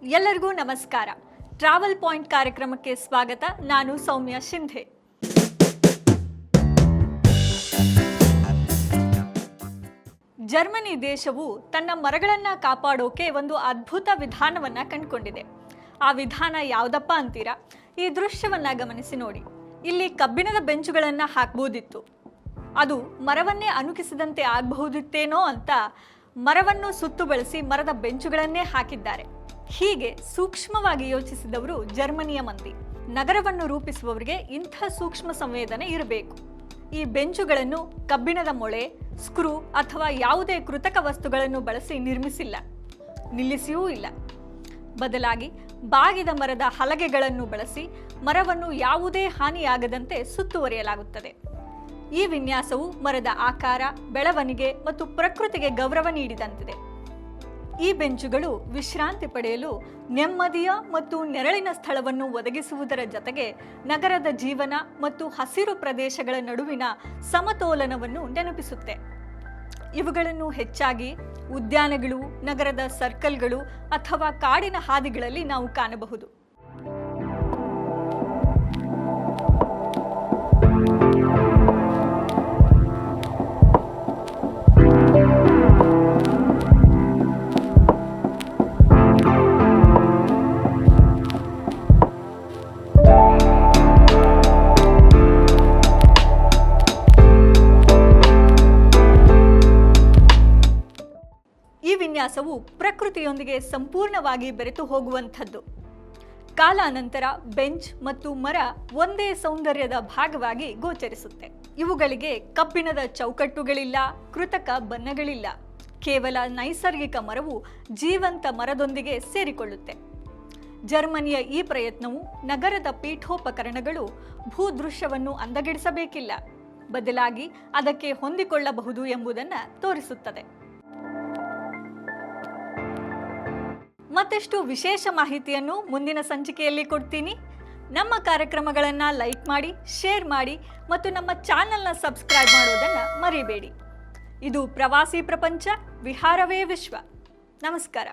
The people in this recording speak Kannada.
ಎಲ್ಲರಿಗೂ ನಮಸ್ಕಾರ. ಟ್ರಾವೆಲ್ ಪಾಯಿಂಟ್ ಕಾರ್ಯಕ್ರಮಕ್ಕೆ ಸ್ವಾಗತ. ನಾನು ಸೌಮ್ಯ ಶಿಂಧೆ. ಜರ್ಮನಿ ದೇಶವು ತನ್ನ ಮರಗಳನ್ನು ಕಾಪಾಡೋಕೆ ಒಂದು ಅದ್ಭುತ ವಿಧಾನವನ್ನ ಕಂಡುಕೊಂಡಿದೆ. ಆ ವಿಧಾನ ಯಾವುದಪ್ಪ ಅಂತೀರಾ? ಈ ದೃಶ್ಯವನ್ನ ಗಮನಿಸಿ ನೋಡಿ. ಇಲ್ಲಿ ಕಬ್ಬಿಣದ ಬೆಂಚುಗಳನ್ನು ಹಾಕಬಹುದಿತ್ತು. ಅದು ಮರವನ್ನೇ ಅಣುಕಿಸಿದಂತೆ ಆಗಬಹುದಿತ್ತೇನೋ ಅಂತ ಮರವನ್ನು ಸುತ್ತು ಬಳಸಿ ಮರದ ಬೆಂಚುಗಳನ್ನೇ ಹಾಕಿದ್ದಾರೆ. ಹೀಗೆ ಸೂಕ್ಷ್ಮವಾಗಿ ಯೋಚಿಸಿದವರು ಜರ್ಮನಿಯ ಮಂದಿ. ನಗರವನ್ನು ರೂಪಿಸುವವರಿಗೆ ಇಂಥ ಸೂಕ್ಷ್ಮ ಸಂವೇದನೆ ಇರಬೇಕು. ಈ ಬೆಂಚುಗಳನ್ನು ಕಬ್ಬಿಣದ ಮೊಳೆ, ಸ್ಕ್ರೂ ಅಥವಾ ಯಾವುದೇ ಕೃತಕ ವಸ್ತುಗಳನ್ನು ಬಳಸಿ ನಿರ್ಮಿಸಿಲ್ಲ, ನಿಲ್ಲಿಸಿಯೂ ಇಲ್ಲ. ಬದಲಾಗಿ ಬಾಗಿದ ಮರದ ಹಲಗೆಗಳನ್ನು ಬಳಸಿ ಮರವನ್ನು ಯಾವುದೇ ಹಾನಿಯಾಗದಂತೆ ಸುತ್ತುವರಿಯಲಾಗುತ್ತದೆ. ಈ ವಿನ್ಯಾಸವು ಮರದ ಆಕಾರ, ಬೆಳವಣಿಗೆ ಮತ್ತು ಪ್ರಕೃತಿಗೆ ಗೌರವ ನೀಡಿದಂತಿದೆ. ಈ ಬೆಂಚುಗಳು ವಿಶ್ರಾಂತಿ ಪಡೆಯಲು ನೆಮ್ಮದಿಯ ಮತ್ತು ನೆರಳಿನ ಸ್ಥಳವನ್ನು ಒದಗಿಸುವುದರ ಜೊತೆಗೆ ನಗರದ ಜೀವನ ಮತ್ತು ಹಸಿರು ಪ್ರದೇಶಗಳ ನಡುವಿನ ಸಮತೋಲನವನ್ನು ನೆನಪಿಸುತ್ತೆ. ಇವುಗಳನ್ನು ಹೆಚ್ಚಾಗಿ ಉದ್ಯಾನಗಳು, ನಗರದ ಸರ್ಕಲ್ಗಳು ಅಥವಾ ಕಾಡಿನ ಹಾದಿಗಳಲ್ಲಿ ನಾವು ಕಾಣಬಹುದು. ಈ ವಿನ್ಯಾಸವು ಪ್ರಕೃತಿಯೊಂದಿಗೆ ಸಂಪೂರ್ಣವಾಗಿ ಬೆರೆತು ಹೋಗುವಂಥದ್ದು. ಕಾಲಾನಂತರ ಬೆಂಚ್ ಮತ್ತು ಮರ ಒಂದೇ ಸೌಂದರ್ಯದ ಭಾಗವಾಗಿ ಗೋಚರಿಸುತ್ತೆ. ಇವುಗಳಿಗೆ ಕಬ್ಬಿಣದ ಚೌಕಟ್ಟುಗಳಿಲ್ಲ, ಕೃತಕ ಬಣ್ಣಗಳಿಲ್ಲ. ಕೇವಲ ನೈಸರ್ಗಿಕ ಮರವು ಜೀವಂತ ಮರದೊಂದಿಗೆ ಸೇರಿಕೊಳ್ಳುತ್ತೆ. ಜರ್ಮನಿಯ ಈ ಪ್ರಯತ್ನವು ನಗರದ ಪೀಠೋಪಕರಣಗಳು ಭೂದೃಶ್ಯವನ್ನು ಅಂದಗೆಡಿಸಬೇಕಿಲ್ಲ, ಬದಲಾಗಿ ಅದಕ್ಕೆ ಹೊಂದಿಕೊಳ್ಳಬಹುದು ಎಂಬುದನ್ನು ತೋರಿಸುತ್ತದೆ. ಮತ್ತಷ್ಟು ವಿಶೇಷ ಮಾಹಿತಿಯನ್ನು ಮುಂದಿನ ಸಂಚಿಕೆಯಲ್ಲಿ ಕೊಡ್ತೀನಿ. ನಮ್ಮ ಕಾರ್ಯಕ್ರಮಗಳನ್ನು ಲೈಕ್ ಮಾಡಿ, ಶೇರ್ ಮಾಡಿ ಮತ್ತು ನಮ್ಮ ಚಾನೆಲ್ನ ಸಬ್ಸ್ಕ್ರೈಬ್ ಮಾಡೋದನ್ನು ಮರಿಬೇಡಿ. ಇದು ಪ್ರವಾಸಿ ಪ್ರಪಂಚ, ವಿಹಾರವೇ ವಿಶ್ವ. ನಮಸ್ಕಾರ.